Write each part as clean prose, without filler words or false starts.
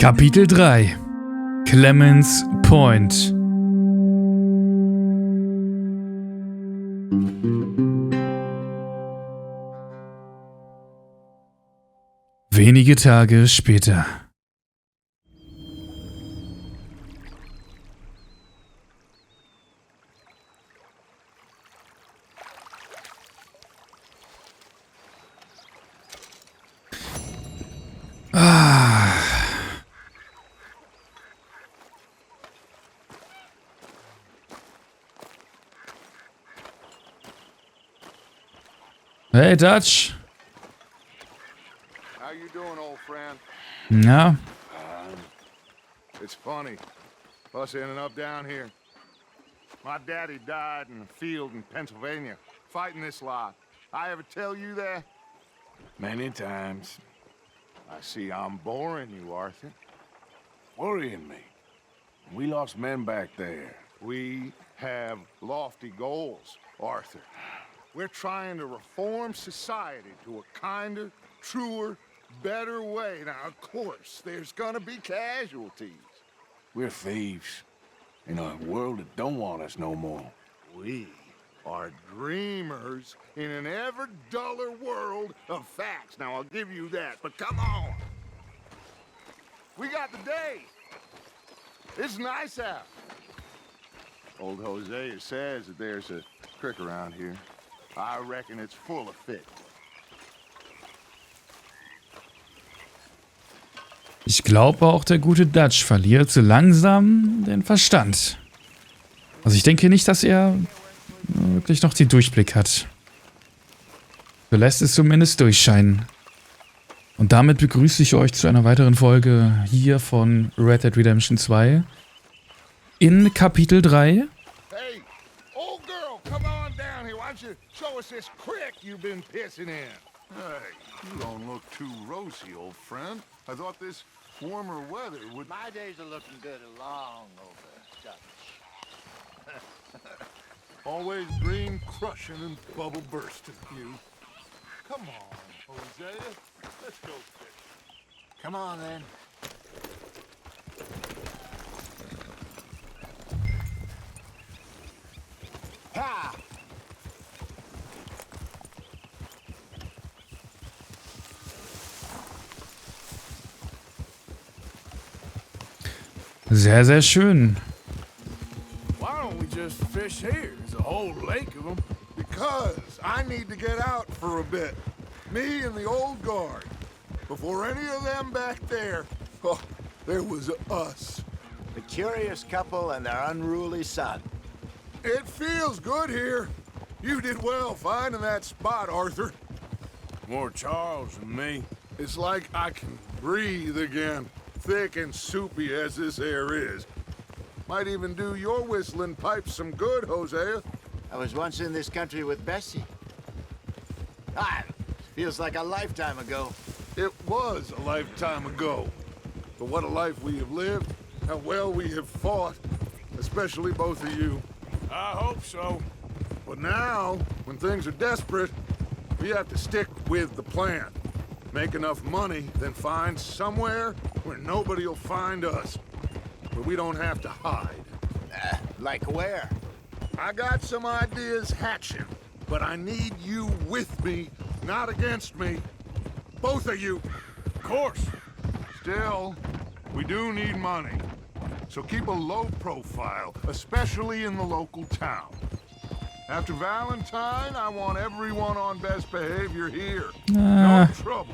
Kapitel 3 Clemens Point. Wenige Tage später. Hey, Dutch. How you doing, old friend? Na? It's funny, us ending up down here. My daddy died in a field in Pennsylvania, fighting this lot. I ever tell you that? Many times. I see I'm boring you, Arthur. Worrying me. We lost men back there. We have lofty goals, Arthur. We're trying to reform society to a kinder, truer, better way. Now, of course, there's gonna be casualties. We're thieves. In a world that don't want us no more. We are dreamers in an ever duller world of facts. Now, I'll give you that, but come on. We got the day. It's nice out. Old Hosea says that there's a creek around here. I reckon it's full of fish. Ich glaube, auch der gute Dutch verliert so langsam den Verstand. Also ich denke nicht, dass er wirklich noch den Durchblick hat. So lässt es zumindest durchscheinen. Und damit begrüße ich euch zu einer weiteren Folge hier von Red Dead Redemption 2 in Kapitel 3. Hey, old girl, come on down here. Why don't you show us this creek you've been pissing in? Hey, you don't look too rosy, old friend. I thought this warmer weather would... My days are looking good along over, Dutch. Always green crushing and bubble bursting, you. Come on, Hosea. Let's go fish. Come on, then. Ha! Sehr, sehr schön. Why don't we just fish here? There's a whole lake of them. Because I need to get out for a bit. Me and the old guard. Before any of them back there, oh, there was us. The curious couple and their unruly son. It feels good here. You did well finding that spot, Arthur. More Charles than me. It's like I can breathe again, thick and soupy as this air is. Might even do your whistling pipes some good, Hosea. I was once in this country with Bessie. Feels like a lifetime ago. It was a lifetime ago. But what a life we have lived, how well we have fought, especially both of you. I hope so. But now, when things are desperate, we have to stick with the plan. Make enough money, then find somewhere where nobody will find us. Where we don't have to hide. Like where? I got some ideas hatching, but I need you with me, not against me. Both of you. Of course. Still, we do need money. So keep a low profile, especially in the local town. After Valentine, I want everyone on best behavior here. No trouble.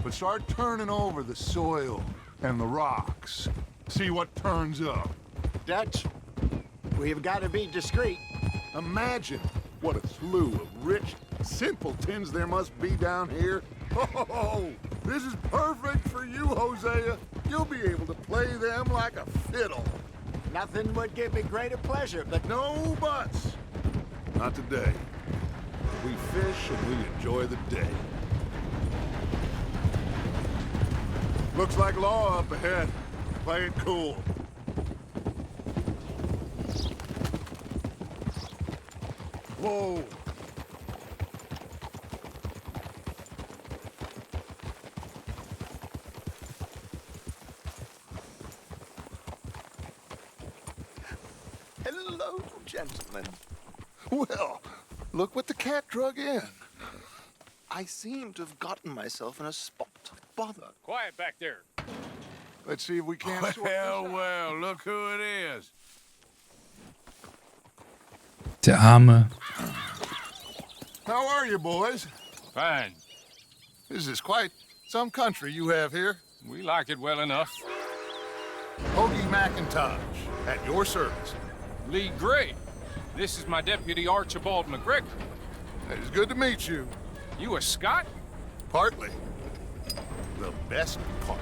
But start turning over the soil and the rocks. See what turns up. Dutch, we've got to be discreet. Imagine what a slew of rich simpletons there must be down here. Oh, this is perfect for you, Hosea. You'll be able to play them like a fiddle. Nothing would give me greater pleasure, but No buts. Not today. We fish and we enjoy the day. Looks like law up ahead. Play it cool. Whoa. Hello, gentlemen. Well, look what the cat drug in. I seem to have gotten myself in a spot of bother. Quiet back there. Let's see if we can't sort this out. Well, look who it is. Der Arme. How are you, boys? Fine. This is quite some country you have here. We like it well enough. Hoagie McIntosh, at your service. Lee Gray. This is my deputy Archibald McGregor. It's good to meet you. You a Scot? Partly. The best part.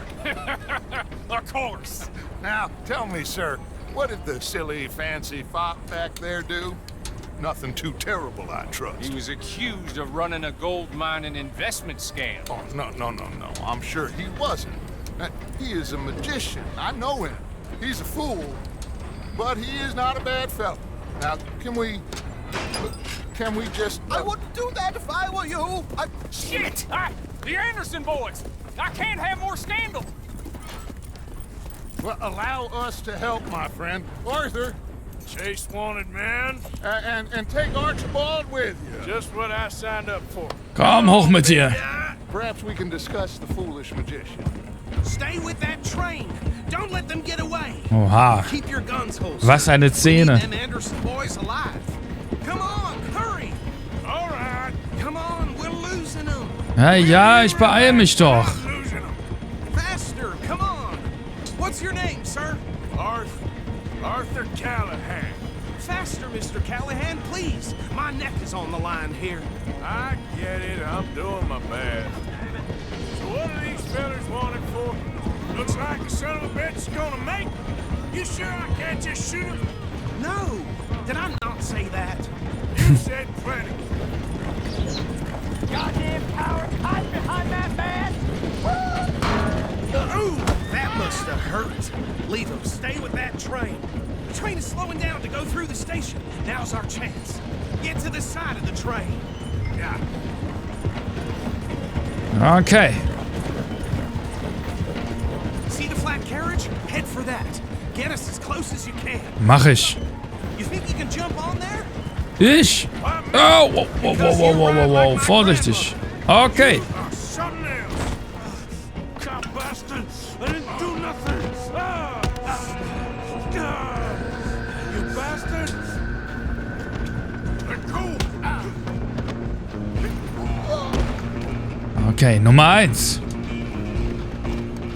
Of course. Now, tell me, sir, what did the silly, fancy fop back there do? Nothing too terrible, I trust. He was accused of running a gold mining investment scam. Oh, no. I'm sure he wasn't. He is a magician. I know him. He's a fool. But he is not a bad fellow. Now, can we just... I wouldn't do that if I were you. Shit! The Anderson boys! I can't have more scandal! Well, allow us to help, my friend. Arthur, Chase wanted man. and take Archibald with you. Just what I signed up for. Komm, hoch mit dir. Perhaps we can discuss the foolish magician. Stay with that train. Don't let them get away. Oha. Keep your guns holstered. Was eine Szene. Them Anderson boys alive. Come on, hurry. All right. Come on, we're losing them. Ja, ich beeil mich doch. Losing them. Faster, come on. What's your name, sir? Arthur Callahan. Faster, Mr. Callahan, please. My neck is on the line here. I get it. I'm doing my best. So what are these fellas wanted for? Looks like the son of a bitch is gonna make. You sure I can't just shoot him? No, did I not say that? You said plenty. Goddamn coward, hide behind that man! Ooh, that must have hurt. Leave them. Stay with that train. The train is slowing down to go through the station. Now's our chance. Get to the side of the train. Yeah. Okay. See the flat carriage? Head for that. Get us as close as you can. Mach ich. You think you can jump on there? Ich? Oh, wow. Vorsichtig. Okay. Something else. Cop bastard. I didn't do nothing. You bastard. Let go. Okay, Nummer 1.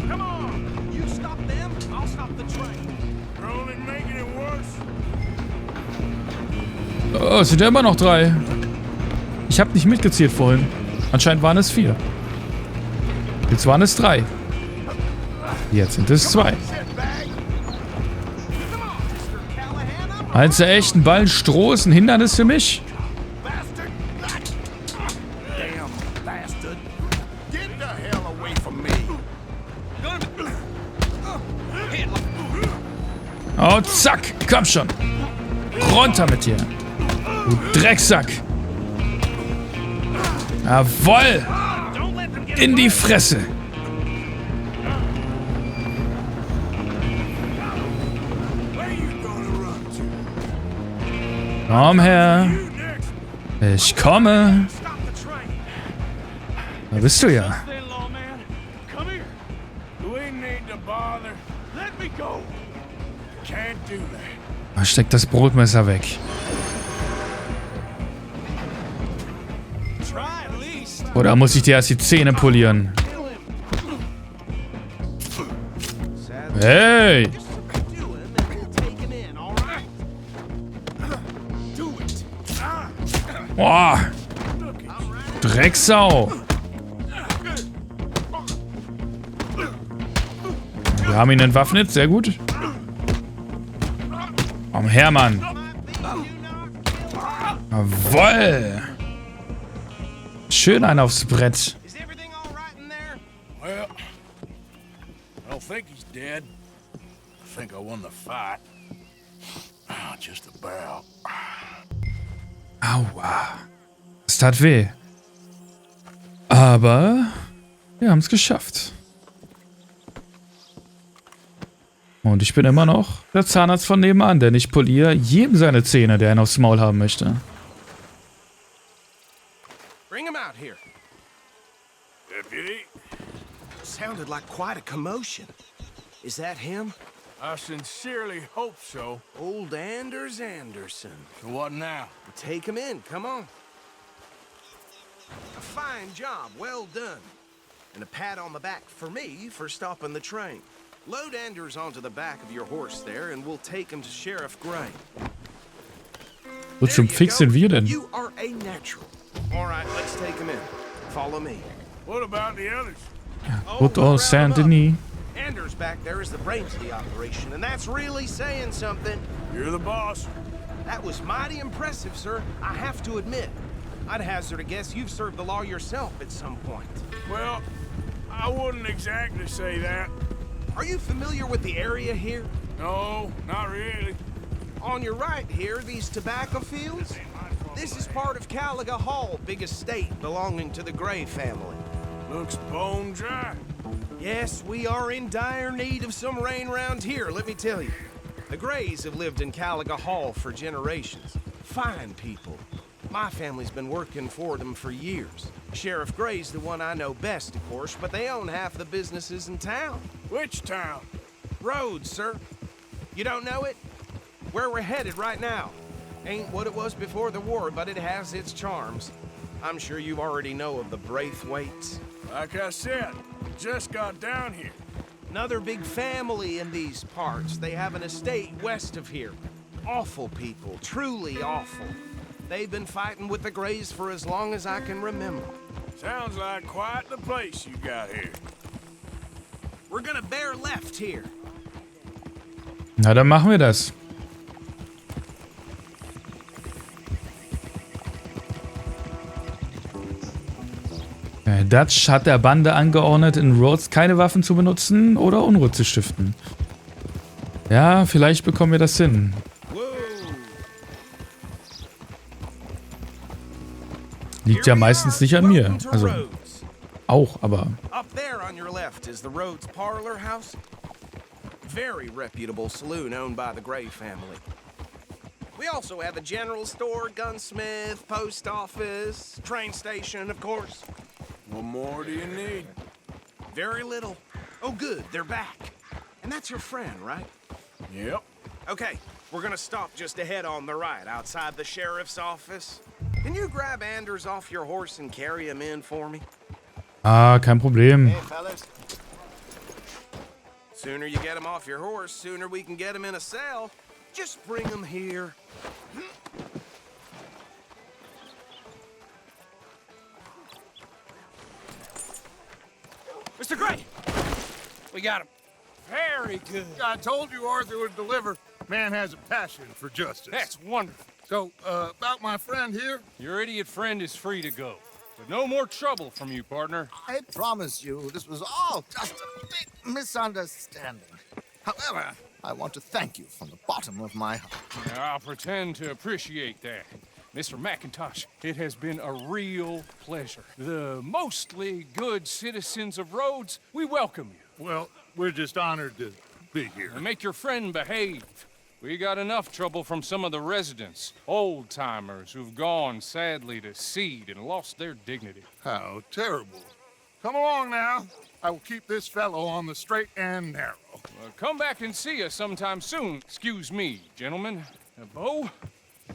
Come on. You stop them, I'll stop the train. You're only making it worse. Oh, es sind ja immer noch 3. Ich habe nicht mitgezählt vorhin. Anscheinend waren es 4. Jetzt waren es 3. Jetzt sind es 2. Eins der echten Ballen Stroh ist ein Hindernis für mich. Oh, zack. Komm schon. Runter mit dir. Du Drecksack. Jawoll. In die Fresse. Komm her. Ich komme. Da bist du ja. Steck das Brotmesser weg. Oder muss ich dir erst die Zähne polieren? Hey! Boah! Drecksau! Wir haben ihn entwaffnet, sehr gut. Komm her, Mann. Jawoll. Schön einen aufs Brett. Well, I don't think he's dead. I think I won the fight. Just about. Aua. Es tat weh. Aber wir haben es geschafft. Und ich bin immer noch der Zahnarzt von nebenan, denn ich poliere jedem seine Zähne, der ihn aufs Maul haben möchte. Bring him out here. Deputy, Sounded like quite a commotion. Is that him? I sincerely hope so. Old Anders Anderson. So what now? Take him in, come on. A fine job, well done. And a pat on the back for me for stopping the train. Load Anders onto the back of your horse there, and we'll take him to Sheriff Gray. So zum Fix sind wir denn? You are a natural. All right, let's take him in. Follow me. What about the others? Good old Saint Denis. Anders back there is the brains of the operation, and that's really saying something. You're the boss. That was mighty impressive, sir. I have to admit. I'd hazard a guess you've served the law yourself at some point. Well, I wouldn't exactly say that. Are you familiar with the area here? No, not really. On your right here, these tobacco fields? This is part of Caliga Hall, big estate belonging to the Gray family. Looks bone dry. Yes, we are in dire need of some rain round here, let me tell you. The Grays have lived in Caliga Hall for generations. Fine people. My family's been working for them for years. Sheriff Gray's the one I know best, of course, but they own half the businesses in town. Which town? Rhodes, sir. You don't know it? Where we're headed right now. Ain't what it was before the war, but it has its charms. I'm sure you already know of the Braithwaites. Like I said, just got down here. Another big family in these parts. They have an estate west of here. Awful people, truly awful. They've been fighting with the Grays for as long as I can remember. Sounds like quite the place you got here. We're gonna bear left here. Na, dann machen wir das. Dutch hat der Bande angeordnet, in Rhodes keine Waffen zu benutzen oder Unruhe zu stiften. Ja, vielleicht bekommen wir das hin. Liegt ja meistens nicht an mir. Also, auch, aber... Up there on your left is the Rhodes Parlor House. Very reputable saloon owned by the Gray family. We also have a general store, gunsmith, post office, train station, of course. What more do you need? Very little. Oh, good, they're back. And that's your friend, right? Yep. Okay, we're gonna stop just ahead on the right, outside the sheriff's office. Can you grab Anders off your horse and carry him in for me? Ah, kein Problem. Hey, fellas. Sooner you get him off your horse, sooner we can get him in a cell. Just bring him here. Mr. Gray! We got him. Very good. I told you Arthur would deliver. Man has a passion for justice. That's wonderful. So, about my friend here? Your idiot friend is free to go. But no more trouble from you, partner. I promise you, this was all just a big misunderstanding. However, I want to thank you from the bottom of my heart. I'll pretend to appreciate that. Mr. McIntosh, it has been a real pleasure. The mostly good citizens of Rhodes, we welcome you. Well, we're just honored to be here. And make your friend behave. We got enough trouble from some of the residents, old-timers who've gone, sadly, to seed and lost their dignity. How terrible. Come along now. I will keep this fellow on the straight and narrow. Come back and see us sometime soon. Excuse me, gentlemen. Bo,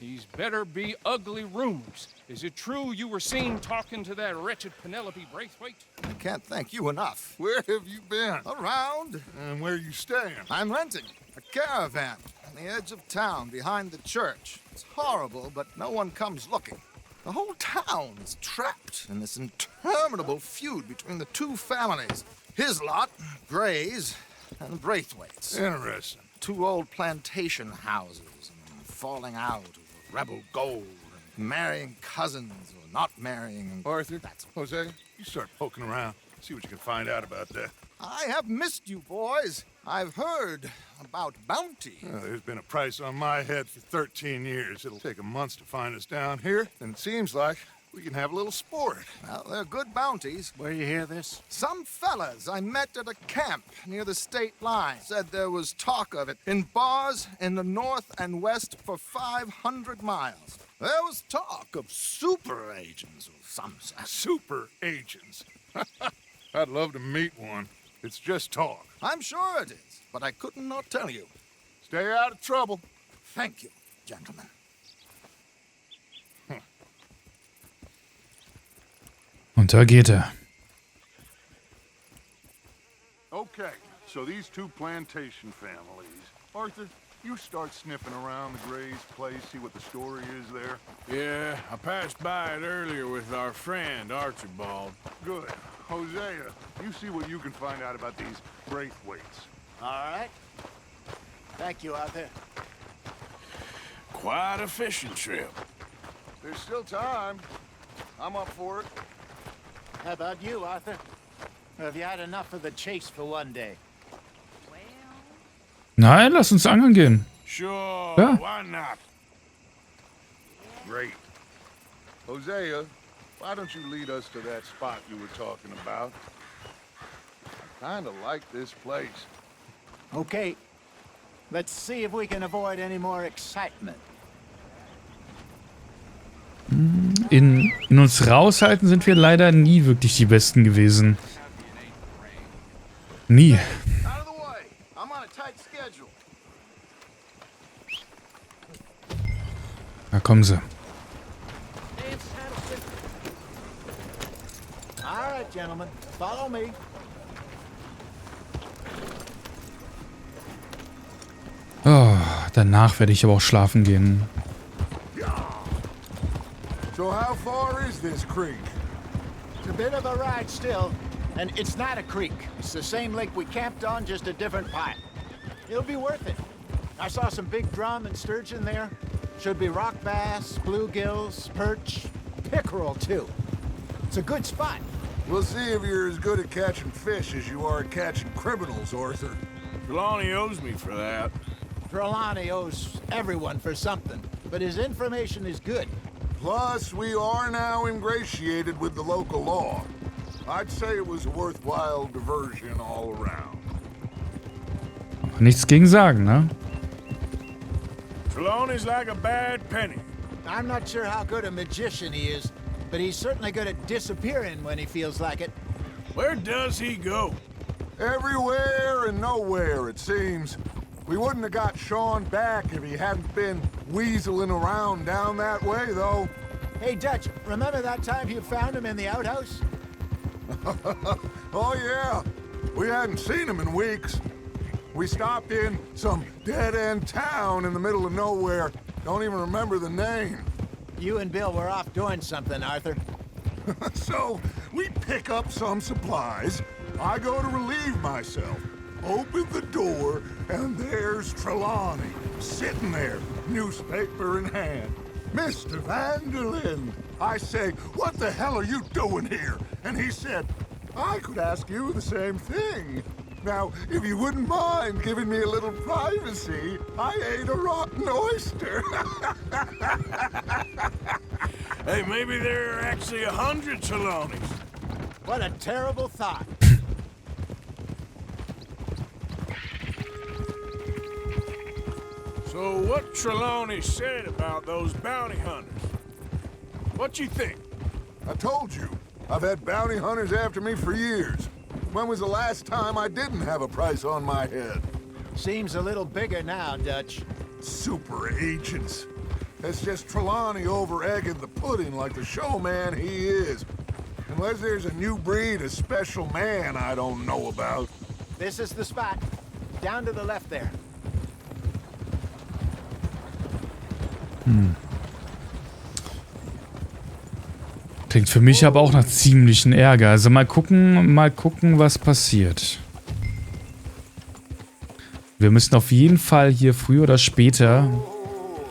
these better be ugly rumors. Is it true you were seen talking to that wretched Penelope Braithwaite? I can't thank you enough. Where have you been? Around, And where you staying? I'm renting a caravan on the edge of town behind the church. It's horrible, but no one comes looking. The whole town is trapped in this interminable feud between the two families. His lot, Gray's, and Braithwaite's. Interesting. Two old plantation houses, and falling out over rebel gold, and marrying cousins or not marrying. And Arthur, Jose, you start poking around. See what you can find out about that. I have missed you, boys. I've heard about bounty. There's been a price on my head for 13 years. It'll take a month to find us down here, and it seems like We can have a little sport. Well, they're good bounties. Where you hear this? Some fellas I met at a camp near the state line said there was talk of it in bars in the north and west for 500 miles. There was talk of super agents of some sort. Super agents. I'd love to meet one. It's just talk. I'm sure it is, but I couldn't not tell you. Stay out of trouble. Thank you, gentlemen. Und da geht er. Okay, so these two plantation families. Arthur, you start sniffing around the Gray's place, see what the story is there. Yeah, I passed by it earlier with our friend Archibald. Good. Hosea, you see what you can find out about these Braithwaites. All right. Thank you, Arthur. Quite a fishing trip. There's still time. I'm up for it. How about you, Arthur? Or have you had enough of the chase for one day? Nein, lass uns angeln gehen. Sure, Yeah. why not? Great. Hosea, why don't you lead us to that spot you were talking about? I kinda like this place. Okay. Let's see if we can avoid any more excitement. In uns raushalten sind wir leider nie wirklich die Besten gewesen. Nie. Out of the way. I'm on a tight schedule. Da kommen sie. All right, gentlemen. Follow me. Oh, danach werde ich aber auch schlafen gehen. So how far is this creek? It's a bit of a ride still. And it's not a creek. It's the same lake we camped on, just a different pipe. It'll be worth it. I saw some big drum and sturgeon there. Should be rock bass, bluegills, perch, pickerel too. It's a good spot. We'll see if you're as good at catching fish as you are at catching criminals, Arthur. Trelawney owes me for that. Trelawney owes everyone for something, but his information is good. Plus, we are now ingratiated with the local law. I'd say it was a worthwhile diversion all around. Nichts gegen sagen, ne? Trelawney's like a bad penny. I'm not sure how good a magician he is, but he's certainly good at disappearing when he feels like it. Where does he go? Everywhere and nowhere, it seems. We wouldn't have got Sean back if he hadn't been weaseling around down that way, though. Hey, Dutch, remember that time you found him in the outhouse? Oh, yeah. We hadn't seen him in weeks. We stopped in some dead-end town in the middle of nowhere. Don't even remember the name. You and Bill were off doing something, Arthur. So, we pick up some supplies. I go to relieve myself. Open the door, and there's Trelawney, sitting there, newspaper in hand. Mr. Van der Linde. I say, what the hell are you doing here? And he said, I could ask you the same thing. Now, if you wouldn't mind giving me a little privacy, I ate a rotten oyster. Hey, maybe there are actually 100 Trelawneys. What a terrible thought. So what Trelawney said about those bounty hunters? What you think? I told you, I've had bounty hunters after me for years. When was the last time I didn't have a price on my head? Seems a little bigger now, Dutch. Super agents. It's just Trelawney over-egging the pudding like the showman he is. Unless there's a new breed of special man I don't know about. This is the spot. Down to the left there. Klingt für mich aber auch nach ziemlichen Ärger. Also mal gucken, was passiert. Wir müssen auf jeden Fall hier früher oder später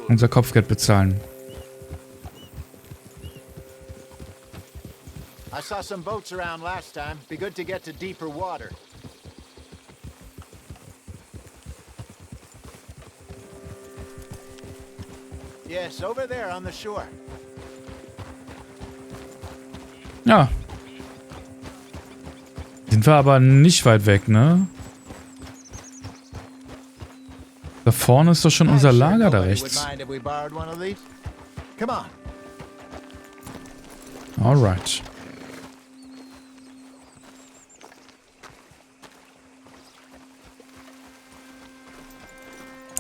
unser Kopfgeld bezahlen. I saw some boats around last time. Be good to get to deeper water. Yes, over there on the shore. Ja. Sind wir aber nicht weit weg, ne? Da vorne ist doch schon unser Lager da rechts. Alright.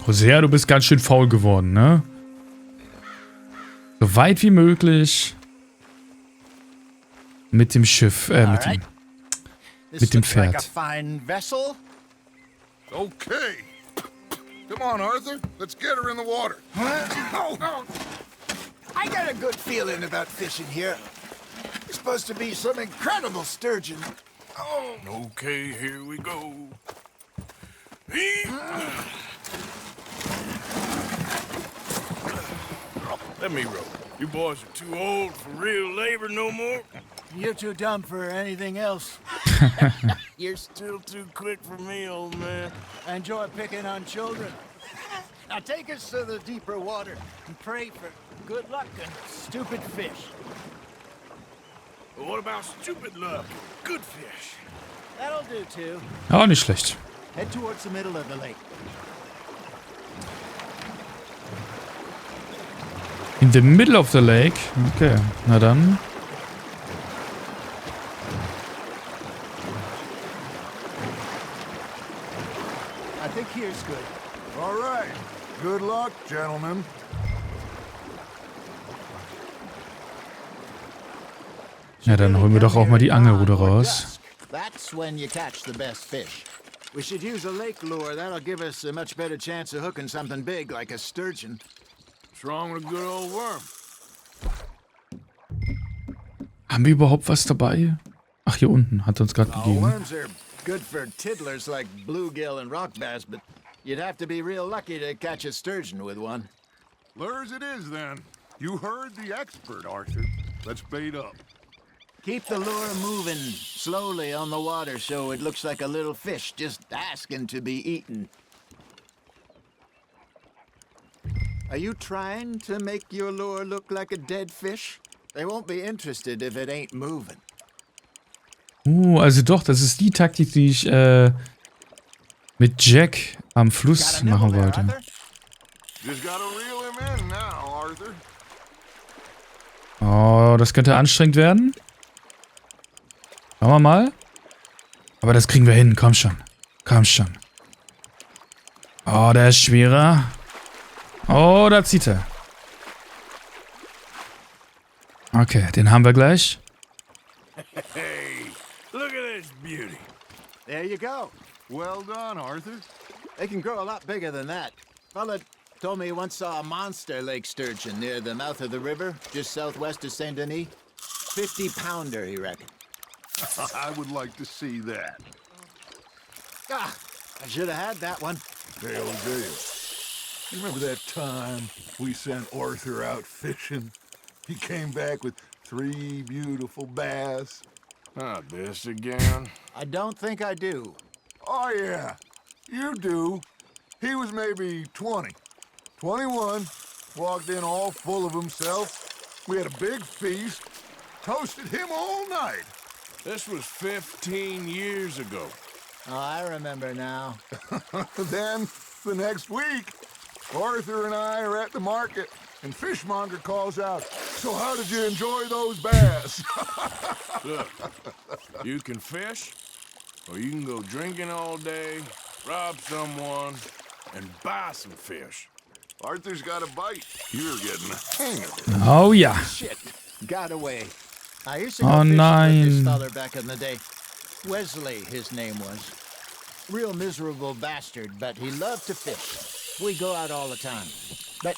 Hosea, du bist ganz schön faul geworden, ne? So weit wie möglich mit dem Schiff, mit dem Pferd. Okay. Come on, Arthur. Let's get her in the water. I got a good feeling about fishing here. It's supposed to be some incredible sturgeon. Oh. Okay, here we go. Let me row. You boys are too old for real labor no more. You're too dumb for anything else. You're still too quick for me, old man. I enjoy picking on children. Now take us to the deeper water and pray for good luck and stupid fish. But what about stupid luck? Good fish. That'll do too. Auch nicht schlecht. Head towards the middle of the lake. In the middle of the lake? Okay, na dann. I think here's good. All right. Good luck, gentlemen. Ja, dann holen wir doch auch mal die Angelrute raus. That's when you catch the best fish. We should use a lake lure. That'll give us a much better chance of hooking something big like a sturgeon. What's wrong with a good old worm? Haben wir überhaupt was dabei? Ach, hier unten. Hat uns gerade gegeben. Worms are good for tiddlers like bluegill and rock bass, but you'd have to be real lucky to catch a sturgeon with one. Lures it is, then. You heard the expert, Arthur. Let's bait up. Keep the lure moving slowly on the water so it looks like a little fish just asking to be eaten. Are you trying to make your lure look like a dead fish? They won't be interested if it ain't moving. Also doch, das ist die Taktik, die ich mit Jack am Fluss machen wollte. Just gotta reel him in now, Arthur. Oh, das könnte anstrengend werden. Schauen wir mal. Aber das kriegen wir hin. Komm schon. Komm schon. Oh, der ist schwerer. Oh, da zieht er. Okay, den haben wir gleich. Hey, look at this beauty. There you go. Well done, Arthur. They can grow a lot bigger than that. Fella told me he once saw a monster lake sturgeon near the mouth of the river, just southwest of Saint Denis. 50-pounder, he reckoned. I would like to see that. Ah, I should have had that one. Dale. You remember that time we sent Arthur out fishing? He came back with 3 beautiful bass. Not this again. I don't think I do. Oh, yeah. You do. He was maybe 20. 21. Walked in all full of himself. We had a big feast. Toasted him all night. This was 15 years ago. Oh, I remember now. Then, the next week, Arthur and I are at the market, and Fishmonger calls out, "So how did you enjoy those bass?" Look, you can fish, or you can go drinking all day, rob someone, and buy some fish. Arthur's got a bite. You're getting the hang of it. Oh ja. Shit, got away. I used to go fishing with this feller back in the day. Wesley, his name was. Real miserable bastard, but he loved to fish. We go out all the time. But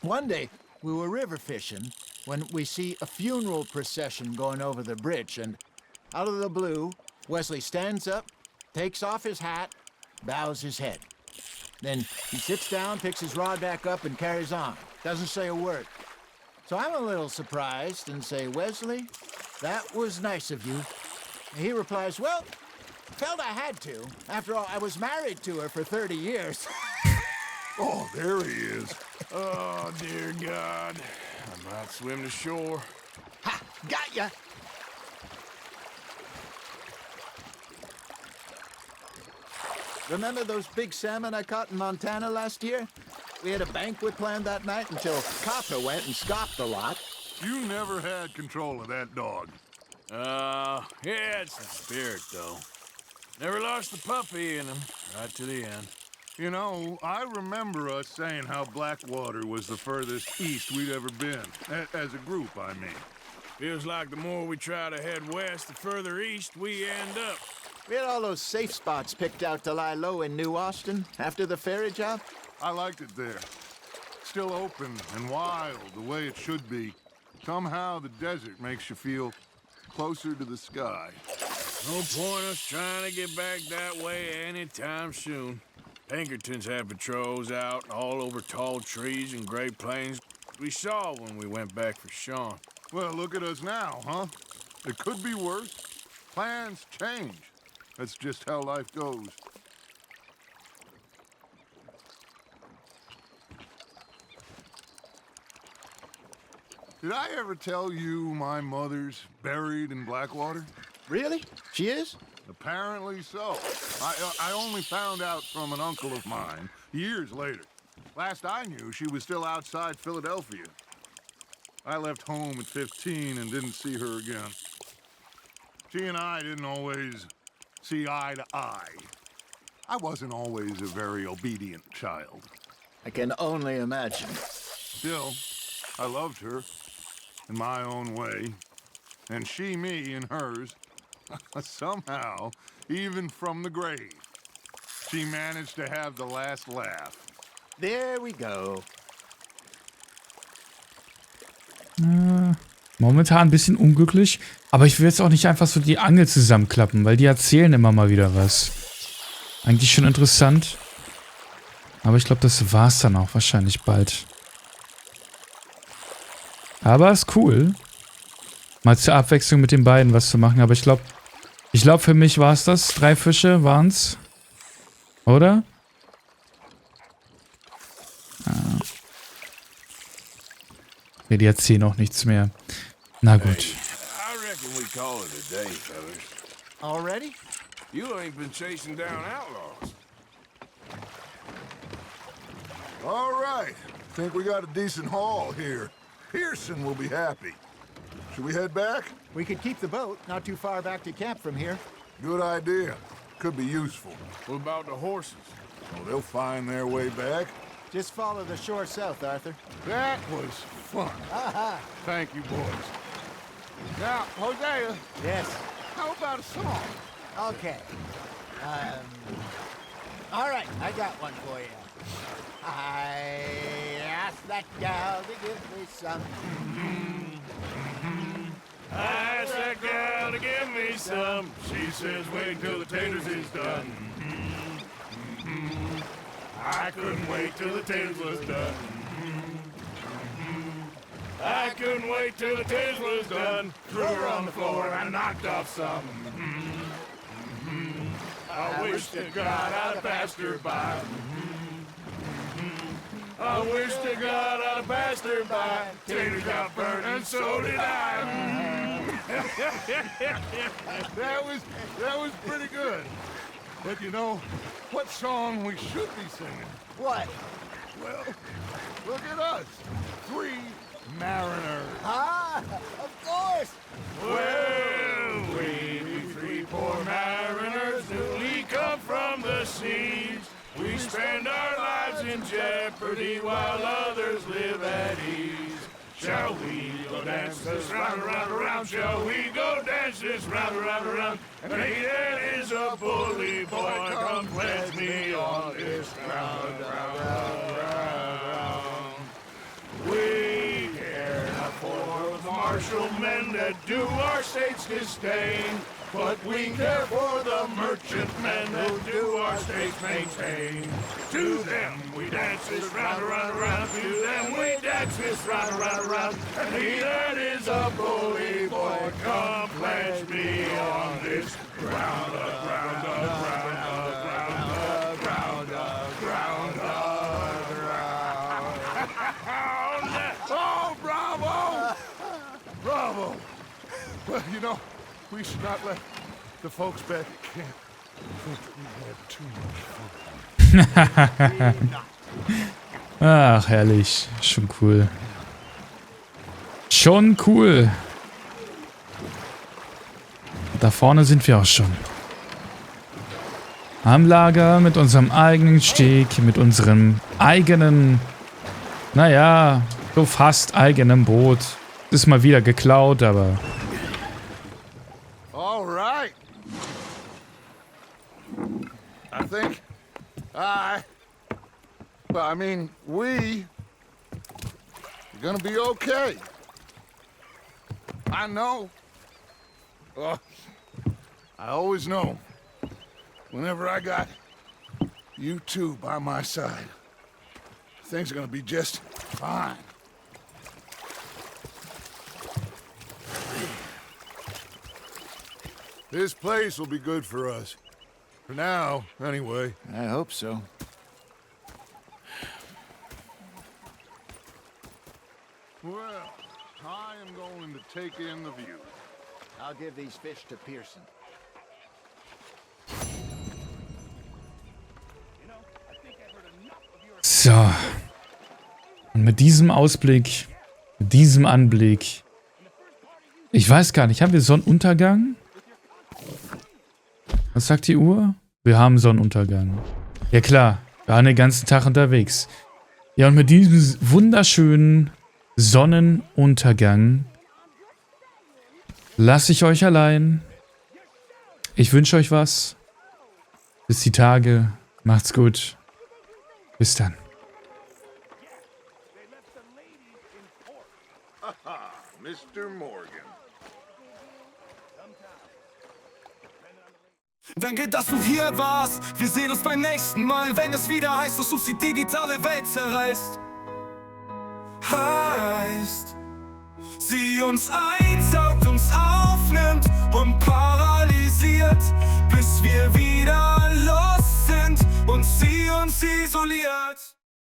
one day, we were river fishing when we see a funeral procession going over the bridge, and out of the blue, Wesley stands up, takes off his hat, bows his head. Then he sits down, picks his rod back up, and carries on. Doesn't say a word. So I'm a little surprised and say, "Wesley, that was nice of you." And he replies, "Well, felt I had to. After all, I was married to her for 30 years. Oh, there he is. Oh, dear God. I might swim to shore. Ha! Got ya! Remember those big salmon I caught in Montana last year? We had a banquet planned that night until Copper went and scoffed the lot. You never had control of that dog. Yeah, it's the spirit, though. Never lost the puppy in him, right to the end. You know, I remember us saying how Blackwater was the furthest east we'd ever been. As a group, I mean. Feels like the more we try to head west, the further east we end up. We had all those safe spots picked out to lie low in New Austin after the ferry job. I liked it there. Still open and wild, the way it should be. Somehow the desert makes you feel closer to the sky. No point us trying to get back that way anytime soon. Pinkertons had patrols out all over tall trees and Great Plains. We saw when we went back for Sean. Well, look at us now, huh? It could be worse. Plans change. That's just how life goes. Did I ever tell you my mother's buried in Blackwater? Really? She is? Apparently so. I only found out from an uncle of mine years later. Last I knew, she was still outside Philadelphia. I left home at 15 and didn't see her again. She and I didn't always see eye to eye. I wasn't always a very obedient child. I can only imagine. Still, I loved her in my own way, and she me in hers. Somehow, even from the grave, she managed to have the last laugh. There we go. Momentan ein bisschen unglücklich, aber ich will jetzt auch nicht einfach so die Angel zusammenklappen, weil die erzählen immer mal wieder was. Eigentlich schon interessant. Aber ich glaube, das war's dann auch wahrscheinlich bald. Aber ist cool, mal zur Abwechslung mit den beiden was zu machen. Aber ich glaube, für mich war es das. 3 Fische waren's. Oder? Ja, die erzählen auch nichts mehr. Na gut. Hey, I reckon we call it a day, fellas. Already? You ain't been chasing down outlaws. All right. Think we got a decent haul here. Pearson will be happy. Should we head back? We could keep the boat not too far back to camp from here. Good idea. Could be useful. What about the horses? Oh, they'll find their way back. Just follow the shore south, Arthur. That was fun. Thank you, boys. Now, Hosea, Yes. how about a song? Okay. All right, I got one for you. I asked that gal to give me some. I asked that gal to give me some. She says wait till the taters is done. I couldn't wait till the taters was done. I couldn't wait till the taters was done. Threw her on the floor and I knocked off some. I wish to God I'd passed her by. I wish to God I'd passed her by. Taters got burned and so did I. That was pretty good. But you know, what song we should be singing? What? Well, look at us. 3 mariners. Ah, of course. Well, we 3 poor mariners newly come from the seas. We spend our lives in jeopardy while others live at ease. Shall we go dance this round, around, around? Shall we go dance this round, around, around? And he that is a bully boy, come pledge me on this ground, round. We care not for the martial men that do our state's disdain, but we care for the merchant men who do our states maintain. To them we dance this round, around, around. To them we dance this round, around, around. And he that is a bully boy, come pledge me on this ground, ground, ground, ground, ground, ground, ground. Oh, bravo! Bravo! Well, you know, we should not let the folks back at camp Ach, herrlich. Schon cool. Schon cool. Da vorne sind wir auch schon. Am Lager mit unserem eigenen Steg, mit unserem eigenen, naja, so fast eigenem Boot. Ist mal wieder geklaut, aber... All right. I think we are gonna be okay. I know. Oh, I always know. Whenever I got you two by my side, things are gonna be just fine. This place will be good for us. For now, anyway. I hope so. Well, I am going to take in the view. I'll give these fish to Pearson. So. Und mit diesem Ausblick, mit diesem Anblick. Ich weiß gar nicht, haben wir Sonnenuntergang? Was sagt die Uhr? Wir haben Sonnenuntergang. Ja klar, wir waren den ganzen Tag unterwegs. Ja, und mit diesem wunderschönen Sonnenuntergang lasse ich euch allein. Ich wünsche euch was. Bis die Tage. Macht's gut. Bis dann. Mr. Morgan. Danke, dass du hier warst. Wir sehen uns beim nächsten Mal, wenn es wieder heißt, dass uns die digitale Welt zerreißt. Heißt, sie uns einsaugt, uns aufnimmt und paralysiert, bis wir wieder los sind und sie uns isoliert.